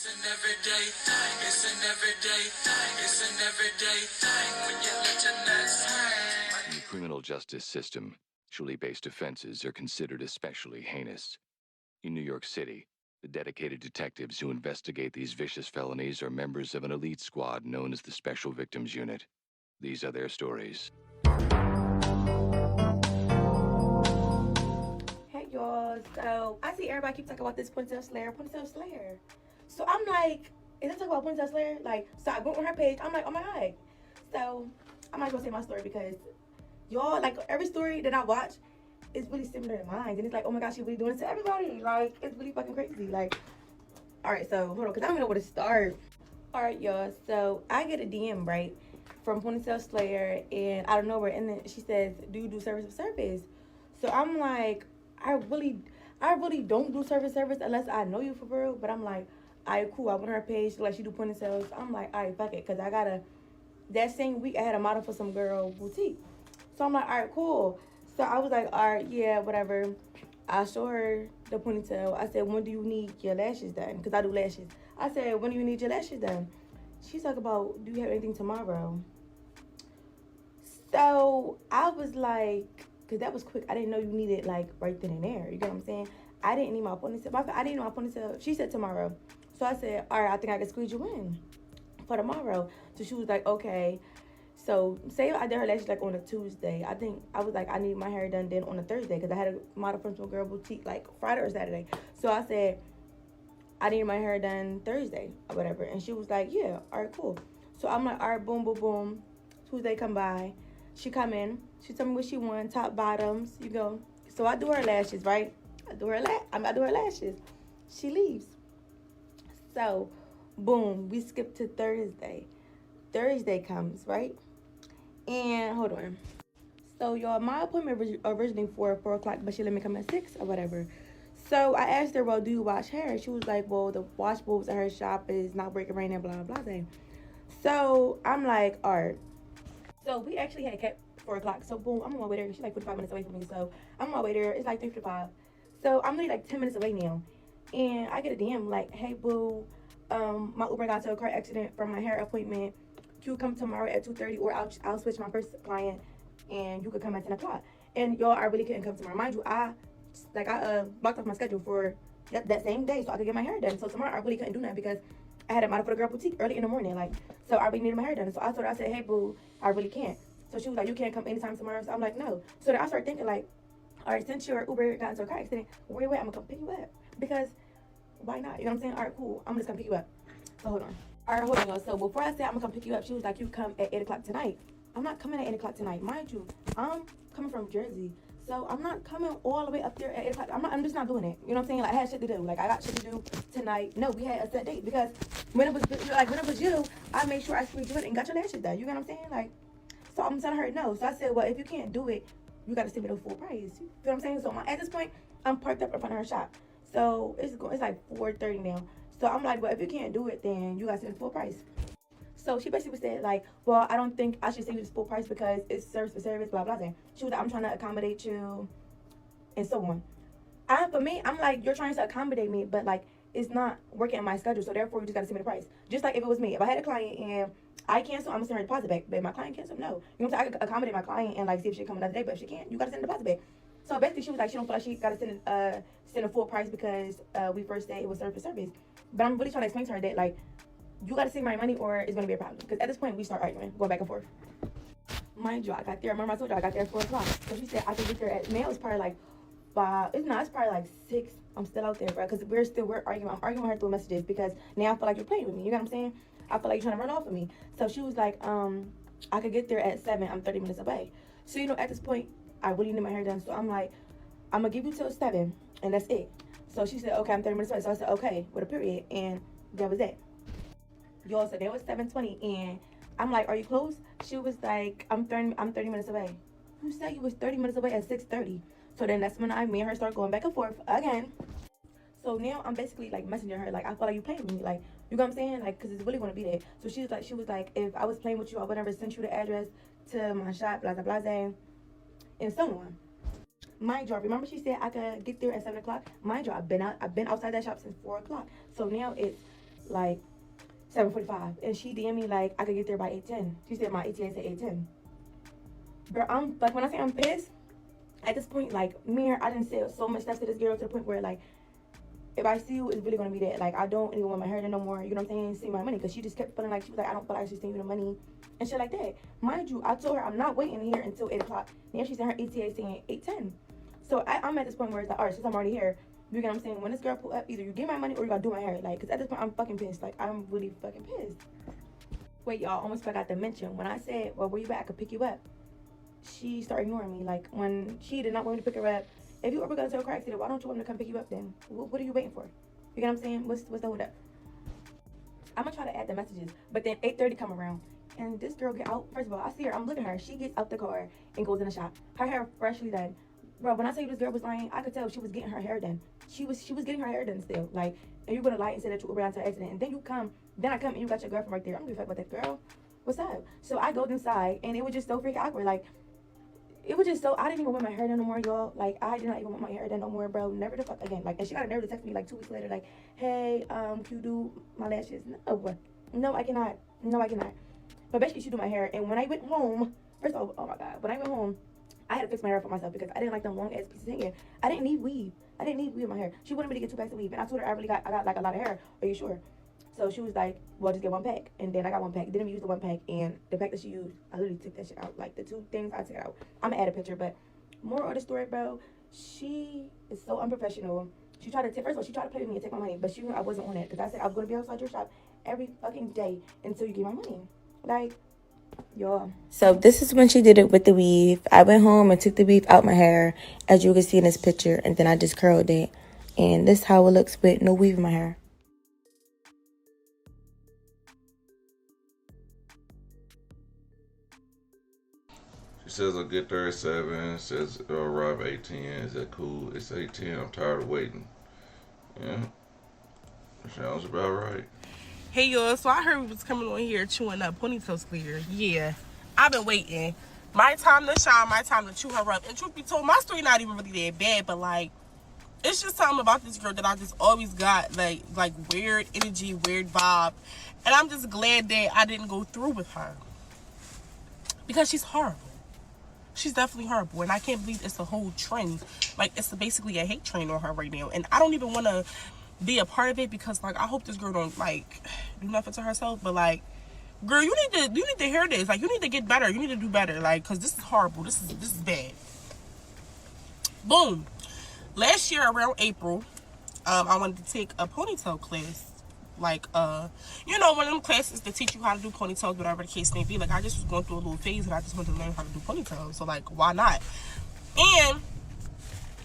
It's an everyday thing. It's an everyday thing. It's an everyday thing when you let your nuts hang. In the criminal justice system, sexually-based offenses are considered especially heinous. In New York City, the dedicated detectives who investigate these vicious felonies are members of an elite squad known as the Special Victims Unit. These are their stories. Hey y'all, so I see everybody keep talking about this ponytail slayer. So I'm like, is it talking about ponytail slayer? Like, so I went on her page, I'm like, oh my god. So I'm not gonna say my story because y'all, like every story that I watch is really similar to mine. And it's like, oh my gosh, she really doing it to everybody. Like, it's really fucking crazy. Like, alright, so hold on, because I don't even know where to start. Alright, y'all, so I get a DM, right, from Ponytail Slayer, and out of nowhere, and then she says, do you do service of service? So I'm like, I really don't do service unless I know you for real. But I'm like, alright, cool. I went on her page, like she do ponytails. I'm like, alright, fuck it, cause I gotta. That same week, I had a model for some girl boutique. So I'm like, alright, cool. So I was like, alright, yeah, whatever. I show her the ponytail. I said, when do you need your lashes done? Cause I do lashes. I said, when do you need your lashes done? She's talking about, do you have anything tomorrow? So I was like, because that was quick. I didn't know you needed like right then and there. You get what I'm saying? I didn't need my ponytail. I didn't need my ponytail. She said tomorrow. So I said, all right, I think I can squeeze you in for tomorrow. So she was like, okay. So say I did her lashes like on a Tuesday. I think I was like, I need my hair done then on a Thursday because I had a model from some girl boutique like Friday or Saturday. So I said, I need my hair done Thursday or whatever. And she was like, yeah, all right, cool. So I'm like, all right, boom, boom, boom. Tuesday come by. She come in. She tell me what she want, top, bottoms. You go. So I do her lashes, right? I do her lashes. She leaves. So, boom, we skip to Thursday. Thursday comes, right? And hold on. So y'all, my appointment was originally for 4 o'clock, but she let me come at 6 or whatever. So I asked her, well, do you wash hair? She was like, well, the wash bulbs at her shop is not working right now, blah, blah, blah. So I'm like, all right. So we actually had kept 4 o'clock. So boom, I'm on my way there. She's like 45 minutes away from me. So I'm on my way there. It's like 3:55. So I'm literally like 10 minutes away now. And I get a DM like, hey boo, my Uber got into a car accident for my hair appointment. You come tomorrow at 2:30, or I'll switch my first client and you could come at 10 o'clock. And y'all, I really couldn't come tomorrow. Mind you, I blocked off my schedule for that same day so I could get my hair done. So tomorrow I really couldn't do that because I had a model for the girl boutique early in the morning. Like, so I really needed my hair done. So I told her, I said, hey boo, I really can't. So she was like, you can't come anytime tomorrow. So I'm like, no. So then I started thinking like, all right, since your Uber got into a car accident, wait, I'm gonna come pick you up. Because why not? You know what I'm saying? All right, cool. I'm just gonna pick you up. So hold on. All right, hold on, y'all. So before I said I'm gonna come pick you up, she was like, you come at 8 o'clock tonight. I'm not coming at 8 o'clock tonight. Mind you, I'm coming from Jersey. So I'm not coming all the way up there at 8 o'clock. I'm just not doing it. You know what I'm saying? Like, I had shit to do. Like, I got shit to do tonight. No, we had a set date because when it was you, I made sure I squeezed you in and got your lashes done. You know what I'm saying? Like, so I'm telling her no. So I said, well, if you can't do it, you got to send me the full price. You know what I'm saying? So at this point, I'm parked up in front of her shop. So it's like 4:30 now. So I'm like, well, if you can't do it, then you got to send the full price. So she basically said like, well, I don't think I should send you this full price because it's service for service, blah blah blah. She was like, I'm trying to accommodate you, and so on. For me, I'm like, you're trying to accommodate me, but like it's not working in my schedule, so therefore you just gotta send me the price. Just like if it was me, if I had a client and I cancel, I'm gonna send her a deposit back. But if my client cancel, no. You know what I'm saying? I could accommodate my client and like see if she come another day, but if she can't, you gotta send the deposit back. So basically, she was like, she don't feel like she gotta send a full price because we first said it was service for service. But I'm really trying to explain to her that like, you gotta send my money or it's gonna be a problem. Because at this point, we start arguing, going back and forth. Mind you, I got there. Remember I told you I got there at 4 o'clock. So she said I could get there at now. It's probably like 5. It's probably like 6. I'm still out there, bro. Because we're arguing. I'm arguing with her through messages because now I feel like you're playing with me. You know what I'm saying? I feel like you're trying to run off of me. So she was like, I could get there at 7. I'm 30 minutes away. So you know, at this point, I really need my hair done. So I'm like, I'm gonna give you till 7, and that's it. So she said, okay, I'm 30 minutes away. So I said, okay, with a period, and that was it. Y'all, so there was 7:20, and I'm like, are you close? She was like, I'm 30 minutes away. Who said you was 30 minutes away at 6:30? So then that's when me and her start going back and forth again. So now I'm basically like messaging her, like, I feel like you playing with me, like, you know what I'm saying? Like, cause it's really gonna be there. So she was like, if I was playing with you, I would never sent you the address to my shop, blah blah blah, and so on. Mind you, remember she said I could get there at 7 o'clock? Mind you, I've been outside that shop since 4 o'clock. So now it's like 7:45, and she DM me like I could get there by 8:10. She said my ETA said 8:10. Girl, I'm like, when I say I'm pissed, at this point, like, me and her, I didn't say so much stuff to this girl to the point where, like, if I see you, it's really gonna be that. Like, I don't even want my hair done no more. You know what I'm saying? See my money, because she just kept feeling like she was like, I don't feel like she's sending you the money and shit like that. Mind you, I told her I'm not waiting here until 8 o'clock. Now she's in her ETA saying 8:10. So I'm at this point where it's like, all right, since I'm already here, you get what I'm saying? When this girl pull up, either you get my money or you gotta do my hair. Like, because at this point, I'm fucking pissed. Like, I'm really fucking pissed. Wait, y'all, almost forgot to mention, when I said, well, where you at? I could pick you up. She started ignoring me. Like, when she did not want me to pick her up, if you ever go to a car accident, why don't you want me to come pick you up then? What are you waiting for? You get what I'm saying? What's the hold up? I'm gonna try to add the messages, but then 8:30 come around, and this girl get out. First of all, I see her. I'm looking at her. She gets out the car and goes in the shop. Her hair freshly done. Bro, when I tell you this girl was lying, I could tell she was getting her hair done. She was getting her hair done still. Like, and you're gonna lie and say that you were around to an accident, and then I come and you got your girlfriend right there. I'm gonna fuck about that girl. What's up? So I go inside, and it was just so freaking awkward. Like, it was just so, I didn't even want my hair done no more, y'all. Like, I did not even want my hair done no more, bro. Never the fuck again. Like, and she got a nerve to text me like 2 weeks later, like, hey, can you do my lashes? No, I cannot. No, I cannot. But basically, she do my hair. And when I went home, first of all, oh my God, when I went home, I had to fix my hair for myself because I didn't like them long ass pieces of hair. I didn't need weave. I didn't need weave in my hair. She wanted me to get 2 packs of weave, and I told her I got like a lot of hair. Are you sure? So she was like, well, just get 1 pack. And then I got 1 pack. Didn't even use the 1 pack. And the pack that she used, I literally took that shit out. Like, the 2 things, I took it out. I'm gonna add a picture, but more of the story, bro. She is so unprofessional. She tried to first of all, she tried to play with me and take my money, but she knew I wasn't on it. Because I said I was gonna be outside your shop every fucking day until you get my money. Like, y'all. So this is when she did it with the weave. I went home and took the weave out my hair, as you can see in this picture, and then I just curled it. And this is how it looks with no weave in my hair. She says I'll get there at 7. Says I'll arrive at 8:10. Is that cool? It's 8:10. I'm tired of waiting. Yeah. Sounds about right. Hey y'all, so I heard we was coming on here chewing up ponytails clear. Yeah, I've been waiting. My time to shine, my time to chew her up. And truth be told, my story not even really that bad, but like, it's just something about this girl that I just always got like weird energy, weird vibe. And I'm just glad that I didn't go through with her. Because she's horrible. She's definitely horrible. And I can't believe it's a whole trend. Like, it's basically a hate train on her right now. And I don't even want to be a part of it because, like, I hope this girl don't, like, do nothing to herself. But, like, girl, you need to hear this. Like, you need to get better. You need to do better. Like, because this is horrible. This is bad. Boom. Last year around April, I wanted to take a ponytail class. Like, you know, one of them classes that teach you how to do ponytails, whatever the case may be. Like, I just was going through a little phase and I just wanted to learn how to do ponytails. So, like, why not? And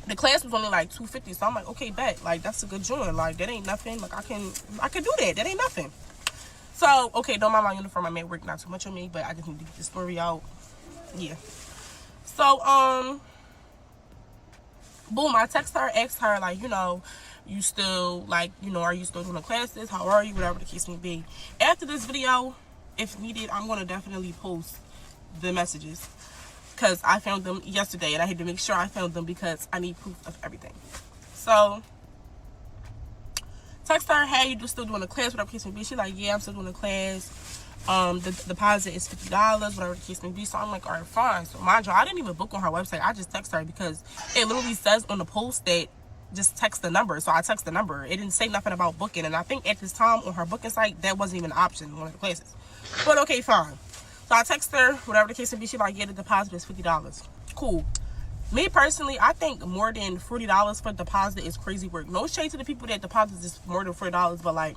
the class was only like $250. So I'm like, okay, bet. Like, that's a good joint. Like, that ain't nothing. Like, I can do that. That ain't nothing. So, okay, don't mind my uniform. I'm at work, not too much on me, but I just need to get this story out. Yeah. So, boom, I text her, asked her, like, you know, you still, like, you know, are you still doing the classes? How are you? Whatever the case may be. After this video, if needed, I'm going to definitely post the messages. Because I found them yesterday, and I had to make sure I found them because I need proof of everything. So, text her, hey, you still doing the class? Whatever the case may be. She's like, yeah, I'm still doing the class. The deposit is $50, whatever the case may be. So I'm like, all right, fine. So mind you, I didn't even book on her website. I just text her because it literally says on the post that just text the number. So I text the number. It didn't say nothing about booking. And I think at this time on her booking site, that wasn't even an option in one of the classes. But okay, fine. So I text her, whatever the case may be. She's like, yeah, the deposit is $50. Cool. Me personally, I think more than $40 for deposit is crazy work. No shade to the people that deposit is more than $40, but like,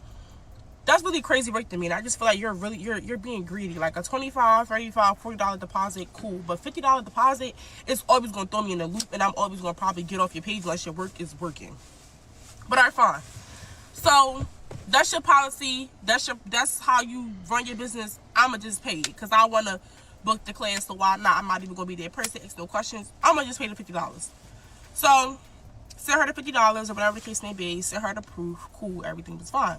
that's really crazy work to me. And I just feel like you're being greedy. Like a $25, $35, $40 deposit, cool. But $50 deposit is always gonna throw me in a loop, and I'm always gonna probably get off your page unless your work is working. But alright, fine. So that's your policy. That's how you run your business. I'ma just pay it because I wanna book the class. So why not? I'm not even gonna be there person. Ask no questions. I'ma just pay the $50. So send her the $50 or whatever the case may be. Send her the proof. Cool. Everything was fine.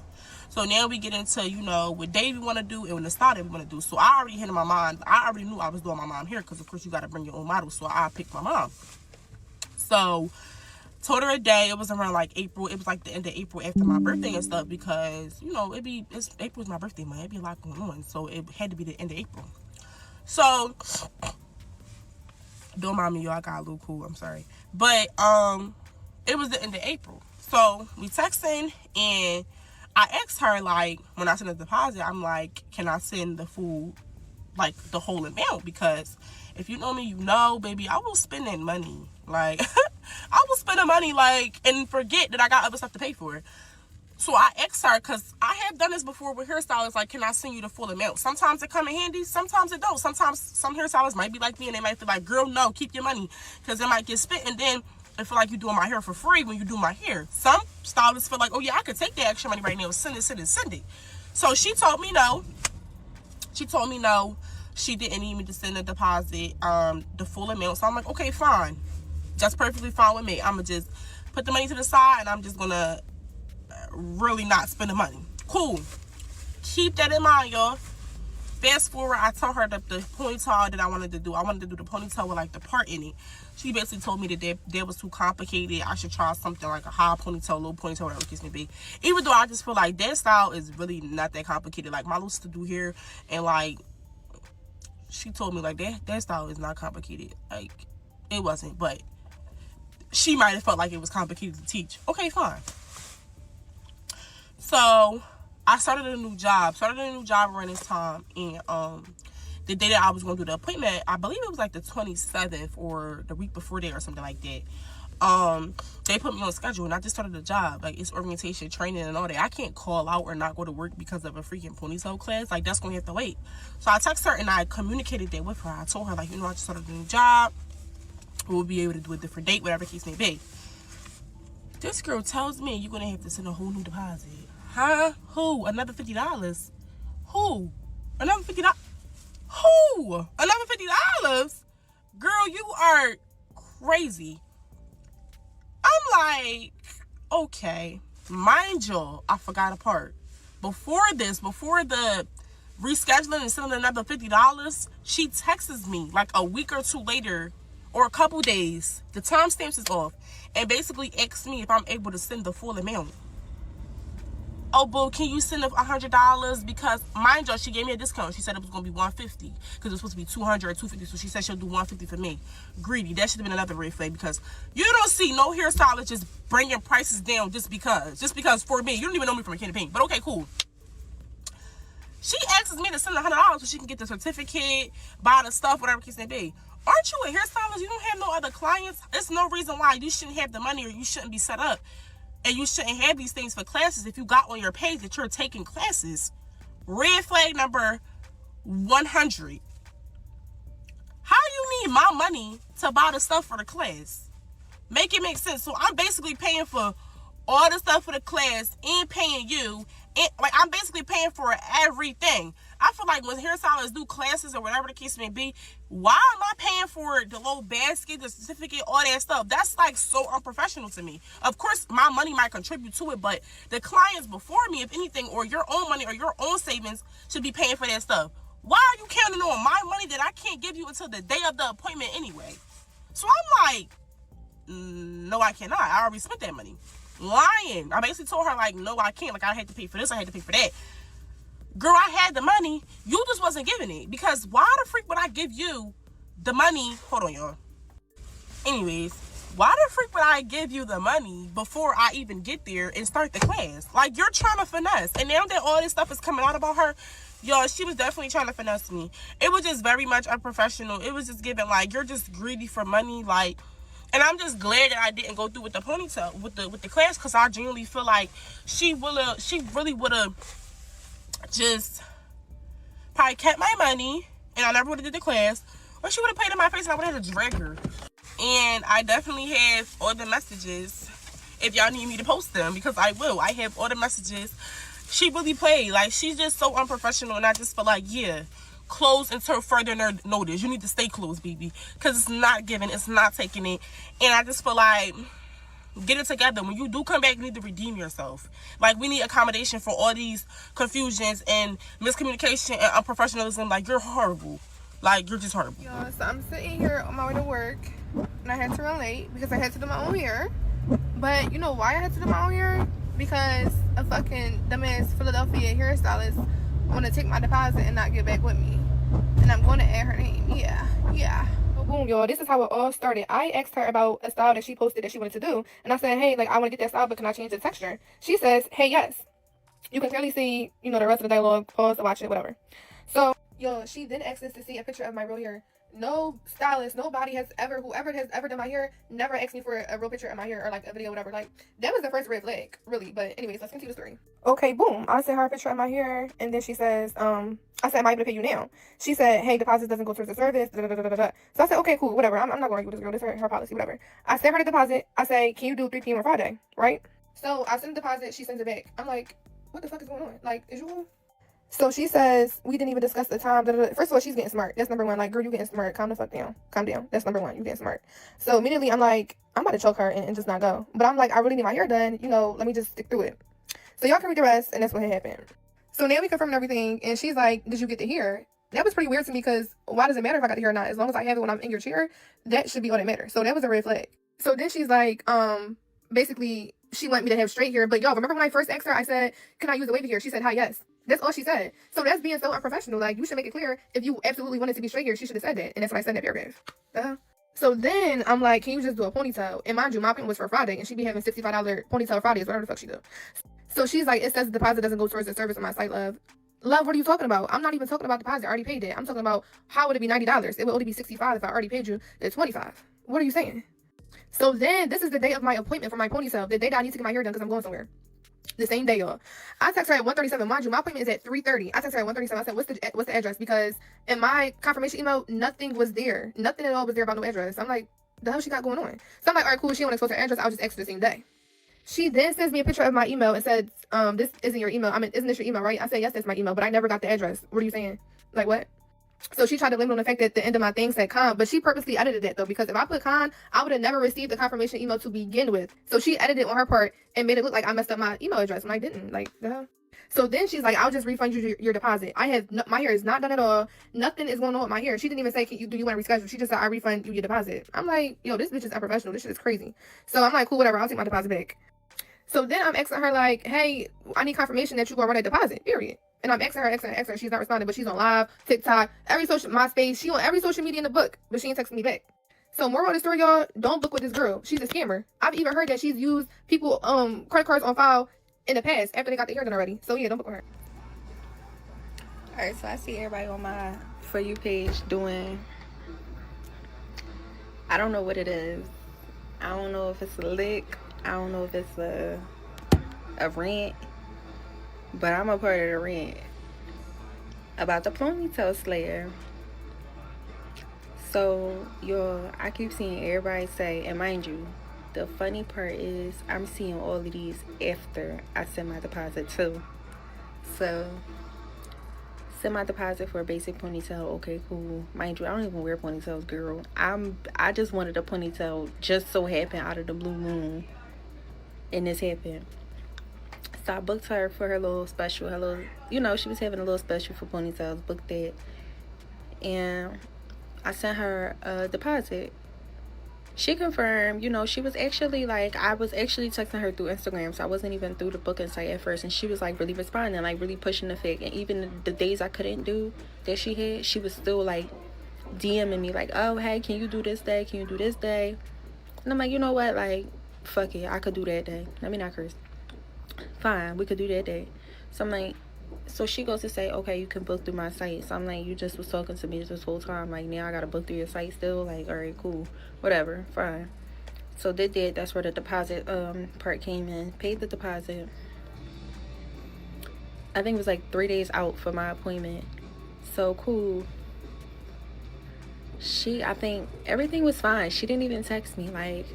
So now we get into, you know, what day we want to do and when the style that we want to do. So I already had in my mind, I already knew I was doing my mom hair because, of course, you got to bring your own model. So I picked my mom. So Told her a day. It was around like April. It was like the end of April after my birthday and stuff, because you know April's my birthday month. It'd be a lot going on, so it had to be the end of April. So don't mind me, y'all. I got a little cool. I'm sorry, but it was the end of April. So we texting, and I asked her, like, when I send a deposit, I'm like, can I send the full, like, the whole amount? Because if you know me, you know, baby, I will spend that money. Like, I will spend the money, like, and forget that I got other stuff to pay for. So I asked her, because I have done this before with hairstylists, like, can I send you the full amount? Sometimes it come in handy, sometimes it don't. Sometimes some hairstylists might be like me, and they might feel like, girl, no, keep your money, because it might get spent, and then I feel like you're doing my hair for free when you do my hair. Some stylists feel like, oh yeah, I could take that extra money right now, send it. So she told me no. She didn't need me to send a deposit, the full amount. So I'm like, okay, fine. That's perfectly fine with me. I'm going to just put the money to the side, and I'm just going to really not spend the money. Cool. Keep that in mind, y'all. Fast forward, I told her that the ponytail that I wanted to do the ponytail with like the part in it. She basically told me that was too complicated. I should try something like a high ponytail, low ponytail, whatever the case may be. Even though I just feel like that style is really not that complicated. Like, my little sister do hair, and like, she told me like that style is not complicated. Like, it wasn't, but she might have felt like it was complicated to teach. Okay, fine. So I started a new job around this time, and the day that I was going to do the appointment, I believe it was like the 27th or the week before that or something like that. They put me on schedule, and I just started the job. Like, it's orientation, training, and all that. I can't call out or not go to work because of a freaking ponytail class. Like, that's going to have to wait. So I texted her, and I communicated that with her. I told her, like, you know, I just started a new job. We'll be able to do a different date, whatever the case may be. This girl tells me you're going to have to send a whole new deposit. Huh? Who? Another $50? Who? Another $50? Who? Another $50? Girl, you are crazy. I'm like, okay. Mind you, I forgot a part. Before the rescheduling and sending another $50, she texts me like a week or two later, or a couple days, the timestamps is off, and basically asks me if I'm able to send the full amount. Oh, boo, can you send $100? Because, mind you, she gave me a discount. She said it was going to be $150 because it was supposed to be $200 or $250. So she said she'll do $150 for me. Greedy. That should have been another red flag, because you don't see no hairstylist just bringing prices down just because. Just because for me. You don't even know me from a can of paint. But okay, cool. She asks me to send $100 so she can get the certificate, buy the stuff, whatever case may be. Aren't you a hairstylist? You don't have no other clients. There's no reason why you shouldn't have the money, or you shouldn't be set up. And you shouldn't have these things for classes if you got on your page that you're taking classes. Red flag number 100. How do you need my money to buy the stuff for the class? Make it make sense. So I'm basically paying for all the stuff for the class and paying you. And, like, I'm basically paying for everything. I feel like when hairstylists do classes or whatever the case may be, why am I paying for the little basket, the certificate, all that stuff? That's like so unprofessional to me. Of course, my money might contribute to it, but the clients before me, if anything, or your own money or your own savings should be paying for that stuff. Why are you counting on my money that I can't give you until the day of the appointment anyway? So I'm like, no, I cannot. I already spent that money. Lying. I basically told her, like, no, I can't. Like, I had to pay for this, I had to pay for that. Girl, I had the money. You just wasn't giving it. Because why the freak would I give you the money? Hold on, y'all. Anyways, why the freak would I give you the money before I even get there and start the class? Like, you're trying to finesse. And now that all this stuff is coming out about her, y'all, she was definitely trying to finesse me. It was just very much unprofessional. It was just giving, like, you're just greedy for money. Like, and I'm just glad that I didn't go through with the ponytail, with the class, because I genuinely feel like she really would have just probably kept my money, and I never would have did the class, or she would have paid in my face and I would have had to drag her. And I definitely have all the messages if y'all need me to post them, because I will. I have all the messages. She really played. Like, she's just so unprofessional, and I just feel like, yeah, close until further notice. You need to stay closed, baby, because it's not giving, it's not taking it. And I just feel like, get it together. When you do come back, you need to redeem yourself. Like, we need accommodation for all these confusions and miscommunication and unprofessionalism. Like, you're horrible. Like, you're just horrible. Y'all, so I'm sitting here on my way to work, and I had to run late because I had to do my own hair. But you know why I had to do my own hair? Because a fucking dumbass Philadelphia hairstylist want to take my deposit and not get back with me. And I'm going to add her name. Yeah. So boom, y'all. This is how it all started. I asked her about a style that she posted that she wanted to do. And I said, hey, like, I want to get that style, but can I change the texture? She says, hey, yes. You can clearly see, you know, the rest of the dialogue. Pause to watch it, whatever. So, yo, she then asked us to see a picture of my real hair. No stylist, nobody has ever, whoever has ever done my hair, never asked me for a real picture of my hair or like a video, whatever. Like, that was the first red flag, really. But anyways, let's continue the story. Okay, boom. I sent her a picture of my hair, and then she says, I said, am I able to pay you now? She said, hey, deposit doesn't go towards the service. Da, da, da, da, da. So I said, okay, cool, whatever. I'm not going to argue with this girl. This is her policy, whatever. I sent her the deposit. I say, can you do 3 p.m. on Friday, right? So I send the deposit. She sends it back. I'm like, what the fuck is going on? Like, is you cool? So she says, we didn't even discuss the time. Da, da, da. First of all, she's getting smart. That's number one. Like, girl, you getting smart. Calm the fuck down. Calm down. That's number one. You getting smart. So immediately, I'm like, I'm about to choke her and just not go. But I'm like, I really need my hair done. You know, let me just stick through it. So y'all can read the rest, and that's what had happened. So now we confirmed everything, and she's like, did you get the hair? That was pretty weird to me, because why does it matter if I got the hair or not? As long as I have it when I'm in your chair, that should be all that matters. So that was a red flag. So then she's like, basically, she wanted me to have straight hair. But y'all, remember when I first asked her, I said, can I use the wavy hair? She said, hi, yes. That's all she said. So that's being so unprofessional. Like, you should make it clear if you absolutely wanted to be straight hair, she should have said that. And that's what I said in that paragraph. So then I'm like, can you just do a ponytail? And mind you, my appointment was for Friday, and she be having $65 ponytail Fridays, whatever the fuck she do. So she's like, it says the deposit doesn't go towards the service on my site, love. Love, what are you talking about? I'm not even talking about deposit. I already paid it. I'm talking about how would it be $90? It would only be $65 if I already paid you the $25. What are you saying? So then this is the day of my appointment for my ponytail, the day that I need to get my hair done because I'm going somewhere. The same day, y'all. I text her at 1:37. Mind you, my appointment is at 3:30. I text her at 1:37. I said, what's the address? Because in my confirmation email, nothing was there. Nothing at all was there about no address. I'm like, the hell she got going on? So I'm like, all right, cool. She don't expose her address. I'll just ask her the same day. She then sends me a picture of my email and says, this isn't your email. I mean, isn't this your email, right? I said, yes, that's my email, but I never got the address. What are you saying? Like, what? So she tried to blame it on the fact that the end of my thing said con, but she purposely edited that though, because if I put con, I would have never received the confirmation email to begin with. So she edited it on her part and made it look like I messed up my email address when I didn't. Like, the hell? So then she's like, I'll just refund you your deposit. My hair is not done at all. Nothing is going on with my hair. She didn't even say, do you want to reschedule? She just said, I refund you your deposit. I'm like, yo, this bitch is unprofessional. This shit is crazy. So I'm like, cool, whatever. I'll take my deposit back. So then I'm asking her like, hey, I need confirmation that you're going to run that deposit, period. And I'm asking her. She's not responding, but she's on live, TikTok, MySpace. She on every social media in the book, but she ain't texting me back. So moral of the story, y'all, don't book with this girl. She's a scammer. I've even heard that she's used people credit cards on file in the past after they got their hair done already. So yeah, don't book with her. Alright, so I see everybody on my For You page doing, I don't know what it is. I don't know if it's a lick. I don't know if it's a rant. But I'm a part of the rant about the ponytail slayer. So, I keep seeing everybody say, and mind you, the funny part is I'm seeing all of these after I send my deposit too. So, send my deposit for a basic ponytail. Okay, cool. Mind you, I don't even wear ponytails, girl. I just wanted a ponytail, just so happened out of the blue moon, and this happened. So I booked her for her little special, she was having a little special for ponytails, booked that. And I sent her a deposit. She confirmed, she was actually like, I was actually texting her through Instagram, so I wasn't even through the booking site at first. And she was like really responding, like really pushing the fact. And even the days I couldn't do that she had, she was still like DMing me like, oh, hey, can you do this day? Can you do this day? And I'm like, you know what? Like, fuck it. I could do that day. Let me not curse. Fine, we could do that day. So I'm like, so she goes to say, okay, you can book through my site. So I'm like, you just was talking to me this whole time. Like, now I gotta book through your site still? Like, all right, cool, whatever, fine. So they did. That's where the deposit part came in. Paid the deposit. I think it was like 3 days out for my appointment. So cool. I think everything was fine. She didn't even text me. Like,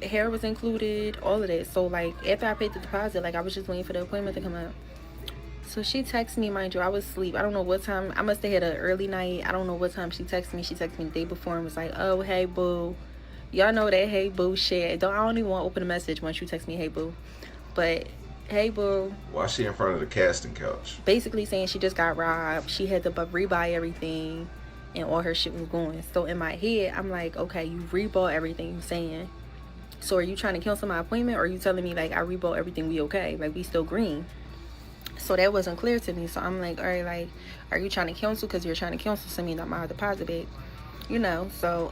hair was included, all of that. So, like, after I paid the deposit, like, I was just waiting for the appointment to come up. So she texted me, mind you, I was asleep. I don't know what time. I must have had an early night. I don't know what time she texted me. She texted me the day before and was like, oh, hey, boo. Y'all know that hey, boo shit. I don't even want to open a message once you text me, hey, boo. But, hey, boo. Why she in front of the casting couch? Basically saying she just got robbed. She had to rebuy everything. And all her shit was going. So in my head, I'm like, okay, you rebought everything you're saying. So are you trying to cancel my appointment, or are you telling me like I rebought everything, we okay, like we still green? So that wasn't clear to me. So I'm like, all right, like, are you trying to cancel because you're trying to cancel, send me my deposit back, you know? So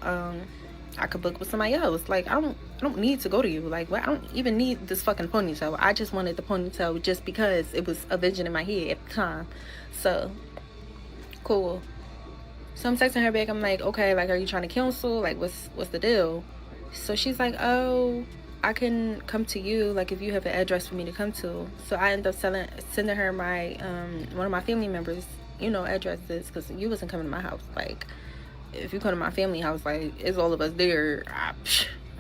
I could book with somebody else. Like, I don't need to go to you. Like, what? I don't even need this fucking ponytail. I just wanted the ponytail just because it was a vision in my head at the time. So cool. So I'm texting her back. I'm like, okay, like, are you trying to cancel? Like, what's the deal? So she's like, oh, I can come to you, like, if you have an address for me to come to. So I end up sending her my one of my family members, you know, addresses, because you wasn't coming to my house. Like, if you come to my family house, like, it's all of us there.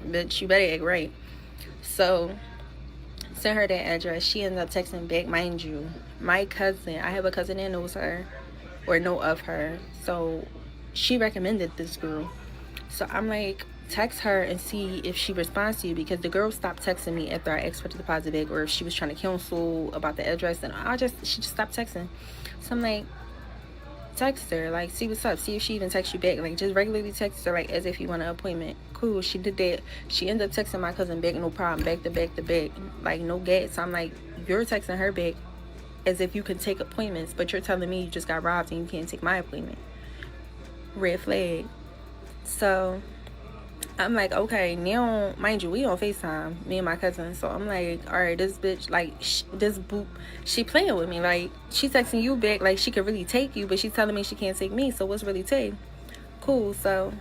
Bitch, you better act right. So sent her that address. She ended up texting back. Mind you, my cousin, I have a cousin that knows her, or know of her, so she recommended this girl. So I'm like, text her and see if she responds to you, because the girl stopped texting me after I asked for the deposit back, or if she was trying to cancel about the address, and she just stopped texting. So I'm like, text her, like, see what's up, see if she even texts you back, like, just regularly text her, like, as if you want an appointment. Cool. She did that. She ended up texting my cousin back, no problem, back to back, like, no gas. So I'm like, you're texting her back as if you can take appointments, but you're telling me you just got robbed and you can't take my appointment. Red flag. So I'm like, okay, now, mind you, we on FaceTime, me and my cousin. So I'm like, all right, this bitch, like, this boop, she playing with me. Like, she texting you back, like, she could really take you, but she's telling me she can't take me. So what's really take? Cool. So,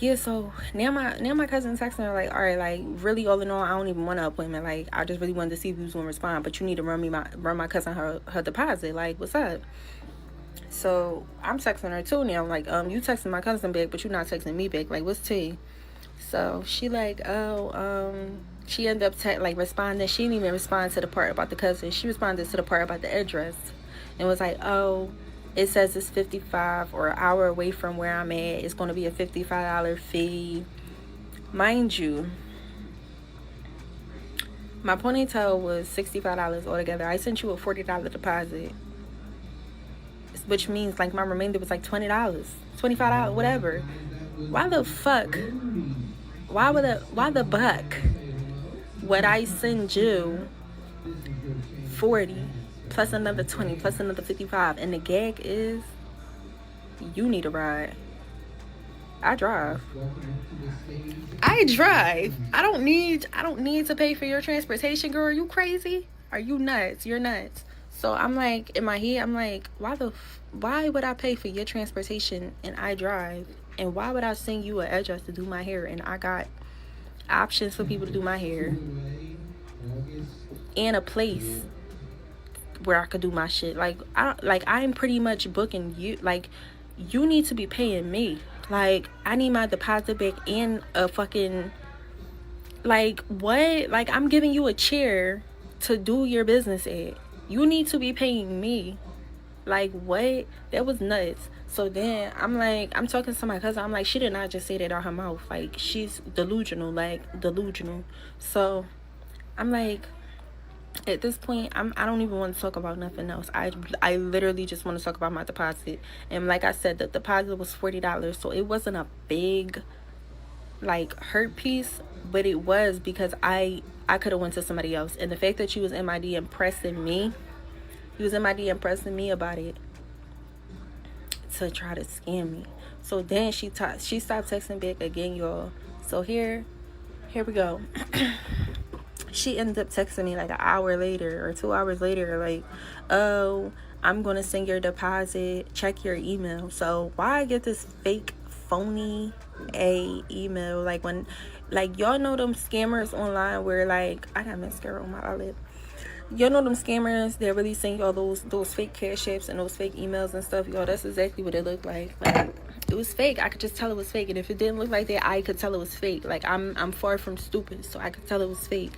yeah, so now my cousin's texting her, like, all right, like, really, all in all, I don't even want an appointment. Like, I just really wanted to see if you was gonna respond, but you need to run my cousin her deposit. Like, what's up? So I'm texting her too now. I'm like, you texting my cousin back, but you're not texting me back. Like, what's tea? So she like, she ended up responding. She didn't even respond to the part about the cousin. She responded to the part about the address, and was like, oh, it says it's 55 or an hour away from where I'm at. It's going to be a $55 fee. Mind you, my ponytail was $65 altogether. I sent you a $40 deposit, which means, like, my remainder was like $20, $25, whatever. Why the fuck? Why the buck would I send you 40 plus another 20 plus another 55? And the gag is, you need a ride. I drive. I don't need to pay for your transportation, girl. Are you crazy? Are you nuts? You're nuts. So I'm like, in my head, I'm like, why would I pay for your transportation and I drive? And why would I send you an address to do my hair and I got options for people to do my hair and a place where I could do my shit? Like, I'm pretty much booking you. Like, you need to be paying me. Like, I need my deposit back and a fucking, like, what? Like, I'm giving you a chair to do your business at. You need to be paying me. Like, what? That was nuts. So then I'm like, I'm talking to my cousin. I'm like, she did not just say that out her mouth. Like, she's delusional. So I'm like, at this point, I don't even want to talk about nothing else. I literally just want to talk about my deposit. And like I said, the deposit was $40. So it wasn't a big, like, hurt piece, but it was because I could have went to somebody else. And the fact that you was in my DM pressing me, about it to try to scam me. So then she stopped texting back again, y'all. So here we go. She ended up texting me like an hour later or 2 hours later, like, oh, I'm gonna send your deposit, check your email. So why I get this fake phony email? Like, when, like, y'all know them scammers online where, like, I got mascara on my eyelid. Y'all know them scammers that really send y'all those fake Cashapps and those fake emails and stuff, y'all. That's exactly what it looked like. Like, it was fake. I could just tell it was fake. And if it didn't look like that, I could tell it was fake. Like, I'm far from stupid, so I could tell it was fake.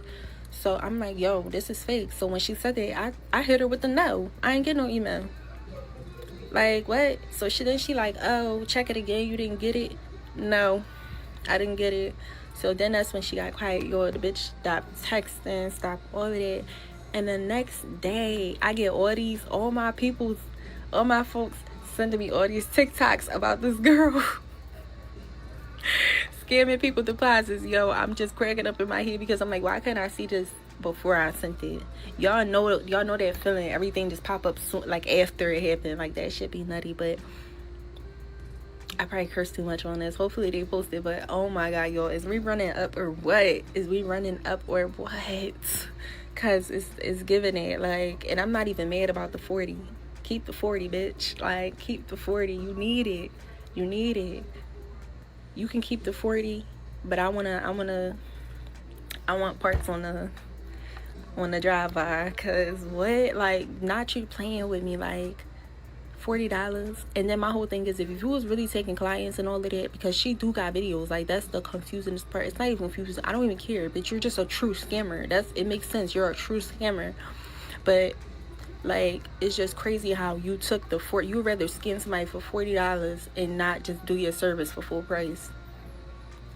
So I'm like, yo, this is fake. So when she said that, I hit her with the no. I ain't get no email. Like, what? So she like, oh, check it again. You didn't get it? No, I didn't get it. So then that's when she got quiet. Yo, the bitch stopped texting, stopped all of that. And the next day, I get all my folks sending me all these TikToks about this girl scamming people deposits. Yo, I'm just cracking up in my head because I'm like, why couldn't I see this before I sent it? Y'all know that feeling. Everything just pop up soon, like after it happened. Like, that shit be nutty. But I probably cursed too much on this. Hopefully they post it. But oh my god, y'all, is we running up or what? Cause it's giving it, like, and I'm not even mad about the 40. Keep the 40, bitch. Like, keep the 40. You need it. You can keep the 40, but I want parts on the drive-by. Cause what? Like, not you playing with me, like $40. And then my whole thing is, if you was really taking clients and all of that, because she do got videos, like, that's the confusing part. It's not even confusing. I don't even care, but you're just a true scammer. It makes sense. You're a true scammer. But like, it's just crazy how you took you would rather scam somebody for $40 and not just do your service for full price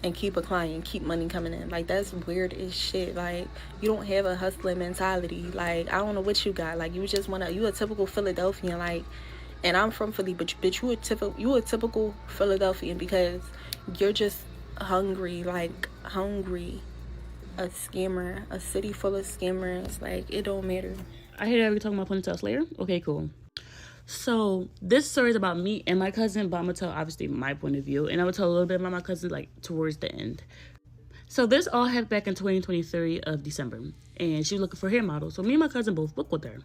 and keep a client, keep money coming in. Like, that's weird as shit. Like, you don't have a hustling mentality. Like, I don't know what you got. Like, you a typical Philadelphian. Like, and I'm from Philly, but you a typical Philadelphian because you're just hungry. A scammer, a city full of scammers. Like, it don't matter. I hear that we're talking about Ponytail Slayer. Okay, cool. So this story is about me and my cousin, but I'm gonna tell obviously my point of view, and I will tell a little bit about my cousin like towards the end. So this all happened back in 2023 of December, and she was looking for a hair model. So me and my cousin both booked with her.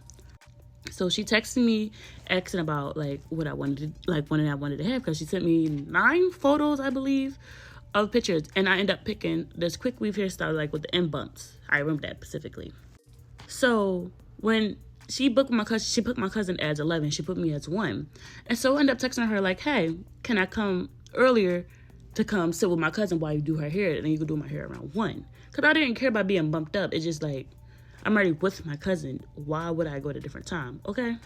So she texted me asking about like what I wanted to have, because she sent me 9 photos, I believe, of pictures, and I ended up picking this quick weave hairstyle like with the end bumps. I remember that specifically. So when she booked my cousin, she put my cousin as 11, she put me as 1. And so I ended up texting her like, hey, can I come earlier to come sit with my cousin while you do her hair, and then you can do my hair around 1? Because I didn't care about being bumped up. It's just like, I'm already with my cousin. Why would I go at a different time? Okay.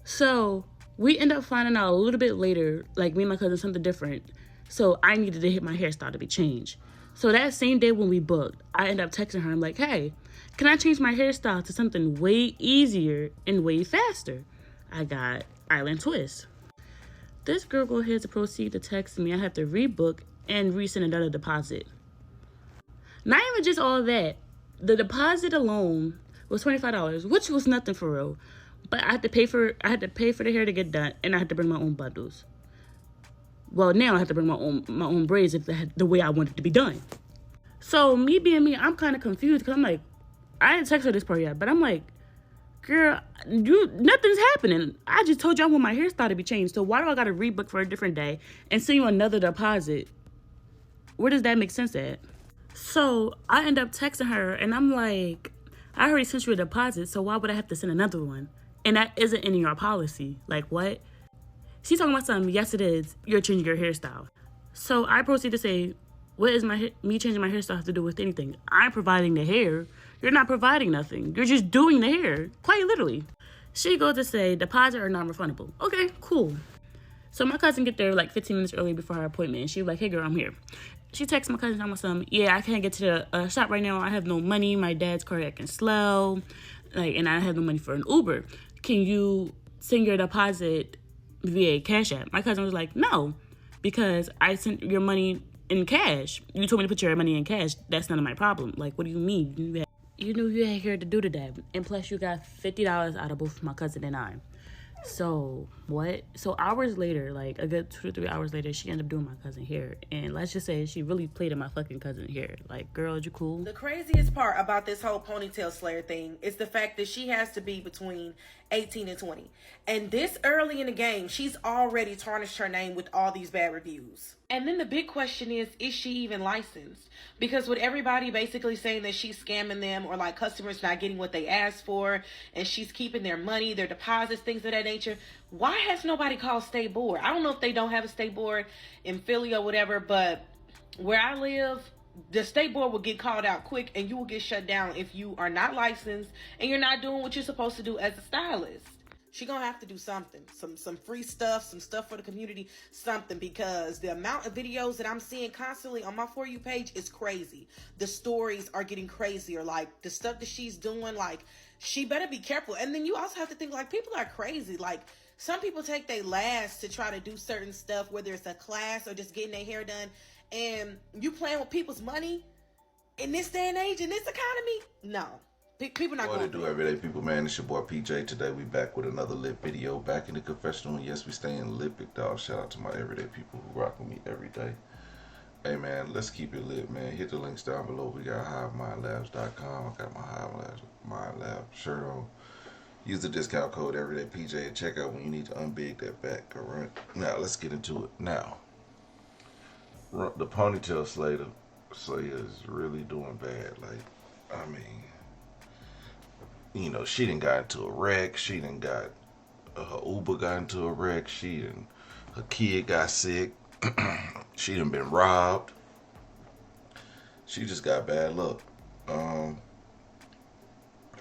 So we end up finding out a little bit later, like me and my cousin, something different. So I needed to hit my hairstyle to be changed. So that same day when we booked, I ended up texting her. I'm like, hey, can I change my hairstyle to something way easier and way faster? I got Island Twist. This girl go ahead to proceed to text me. I have to rebook and resend another deposit. Not even just all that. The deposit alone was $25, which was nothing for real. But I had to pay for the hair to get done, and I had to bring my own bundles. Well, now I have to bring my own braids if the way I want it to be done. So me being me, I'm kind of confused because I'm like, I didn't text her this part yet, but I'm like, girl, nothing's happening. I just told you I want my hairstyle to be changed. So why do I got to rebook for a different day and send you another deposit? Where does that make sense at? So I end up texting her, and I'm like, I already sent you a deposit, so why would I have to send another one? And that isn't in your policy. Like, what? She's talking about something. Yes, it is. You're changing your hairstyle. So I proceed to say, what is me changing my hairstyle have to do with anything? I'm providing the hair. You're not providing nothing. You're just doing the hair. Quite literally. She goes to say, deposit or non-refundable. Okay, cool. So my cousin get there like 15 minutes early before her appointment. And she was like, hey, girl, I'm here. She texts my cousin, talking about something. Yeah, I can't get to the shop right now. I have no money. My dad's car acting slow. And I have no money for an Uber. Can you send your deposit via Cashapp? My cousin was like, no, because I sent your money in cash. You told me to put your money in cash. That's none of my problem. Like, what do you mean? You knew you had here to do today. And plus, you got $50 out of both my cousin and I. So, what? So, hours later, like a good 2 to 3 hours later, she ended up doing my cousin hair. And let's just say she really played in my fucking cousin hair. Like, girl, you cool? The craziest part about this whole Ponytail Slayer thing is the fact that she has to be between 18 and 20. And this early in the game, she's already tarnished her name with all these bad reviews. And then the big question is she even licensed? Because with everybody basically saying that she's scamming them, or like customers not getting what they asked for, and she's keeping their money, their deposits, things of that nature, why has nobody called State Board? I don't know if they don't have a State Board in Philly or whatever, but where I live, the State Board will get called out quick, and you will get shut down if you are not licensed and you're not doing what you're supposed to do as a stylist. She gonna have to do something, some free stuff, some stuff for the community, something, because the amount of videos that I'm seeing constantly on my For You page is crazy. The stories are getting crazier, like the stuff that she's doing, like she better be careful. And then you also have to think, like, people are crazy. Like, some people take their last to try to do certain stuff, whether it's a class or just getting their hair done, and you playing with people's money in this day and age, in this economy, no. People not What going it to do, everyday people, man? It's your boy PJ. Today we back with another lit video. Back in the confessional. Yes, we stay in lit, big dog. Shout out to my everyday people who rock with me every day. Hey, man, let's keep it lit, man. Hit the links down below. We got HiveMindLabs.com. I got my Hive Mind Lab shirt on. Use the discount code everydaypj at checkout when you need to unbig that back. All right. Now, let's get into it. Now, the ponytail Slayer is really doing bad. Like, I mean, you know, she done got into a wreck. She done got, her Uber got into a wreck. Her kid got sick. She done been robbed. She just got bad luck. I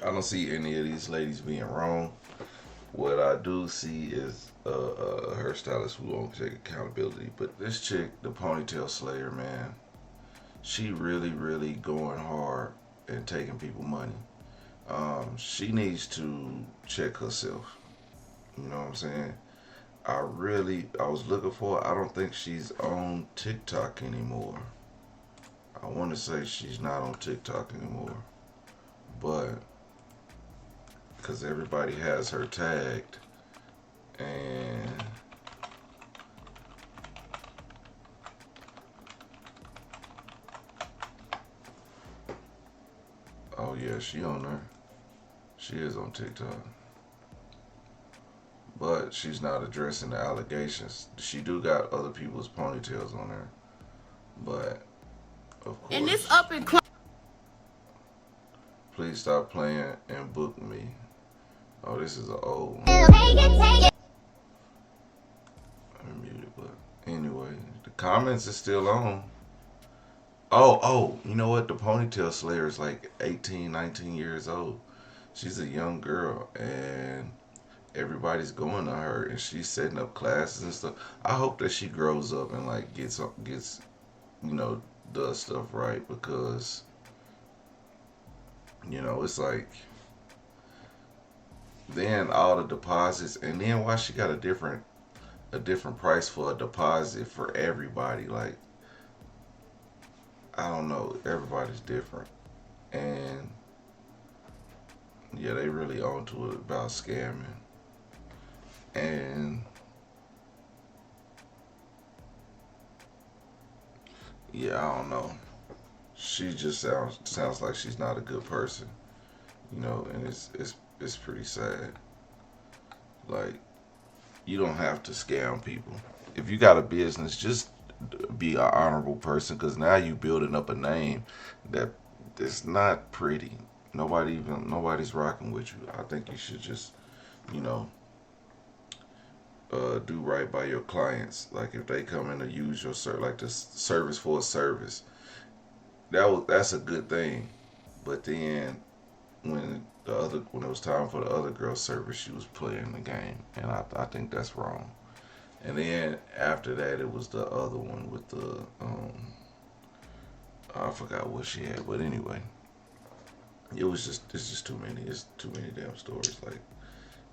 don't see any of these ladies being wrong. What I do see is a hairstylist who won't take accountability. But this chick, the ponytail Slayer, man, she really, really going hard and taking people money. She needs to check herself. You know what I'm saying? I was looking for her. I don't think she's on TikTok anymore. I want to say she's not on TikTok anymore. But, because everybody has her tagged. And oh yeah, she on there. She is on TikTok. But she's not addressing the allegations. She do got other people's ponytails on there. But, of course. And this up and close. Please stop playing and book me. Oh, this is an old one. Take it. I'm muted, but anyway, the comments is still on. Oh, you know what? The ponytail Slayer is like 18, 19 years old. She's a young girl, and everybody's going to her, and she's setting up classes and stuff. I hope that she grows up and like gets you know, does stuff right, because you know, it's like then all the deposits, and then why she got a different price for a deposit for everybody. Like, I don't know, everybody's different. And yeah, they really onto it about scamming. And yeah, I don't know. She just sounds like she's not a good person, you know, and it's pretty sad. Like, you don't have to scam people. If you got a business, just be an honorable person, because now you building up a name that's not pretty. Nobody's rocking with you. I think you should just, you know, do right by your clients. Like, if they come in to use your like the service for a service, that's a good thing. But then when it was time for the other girl's service, she was playing the game, and I think that's wrong. And then after that, it was the other one with the I forgot what she had, but anyway, it's just too many. It's too many damn stories. Like,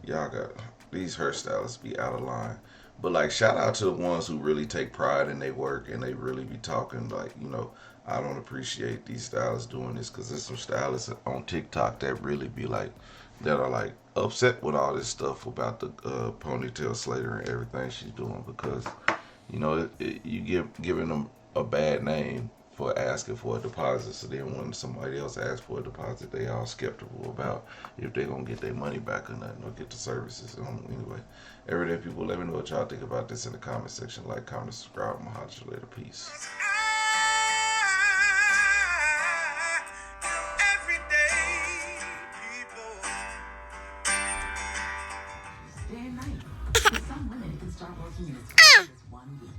y'all got these hairstylists be out of line. But like, shout out to the ones who really take pride in their work, and they really be talking like, you know, I don't appreciate these stylists doing this, because there's some stylists on TikTok that really be like, that are like upset with all this stuff about the ponytail Slayer and everything she's doing, because, you know, you giving them a bad name for asking for a deposit. So then when somebody else asks for a deposit, they all skeptical about if they're gonna get their money back or nothing, or get the services. Anyway, everyday people, let me know what y'all think about this in the comment section. Like, comment, subscribe. I'm gonna holler at you later. Peace. Day and night. For some women, it can start working in as quick as 1 week.